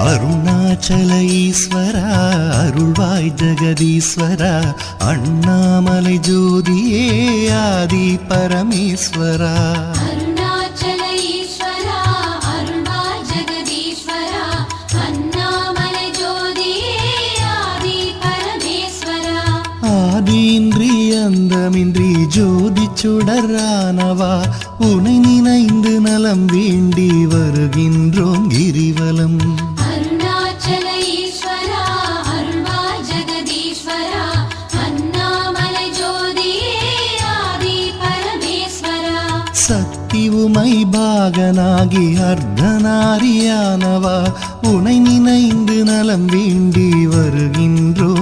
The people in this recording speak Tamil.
அருணாச்சல ஈஸ்வரா அருள்வாய் ஜெகதீஸ்வரா அண்ணாமலை ஜோதியே ஆதி பரமேஸ்வரா அருணாச்சல ஈஸ்வரா அருள்வாய் ஜெகதீஸ்வரா அண்ணாமலை ஜோதியே ஆதி பரமேஸ்வரா ஆதியின்றி அந்தமின்றி ஜோதி சுடரானவா உனை நினைந்து நலம் வேண்டி வருகின்றோம் கிரிவலம் அருணாச்சல ஈஸ்வரா அருள்வாய் ஜெகதீஸ்வரா அண்ணாமலை ஜோதியே ஆதி பரமேஸ்வரா சக்தி உமை பாகனாகி அர்த்தநாரியானவா உனை நினைந்து நலம் வேண்டி வருகின்றோம்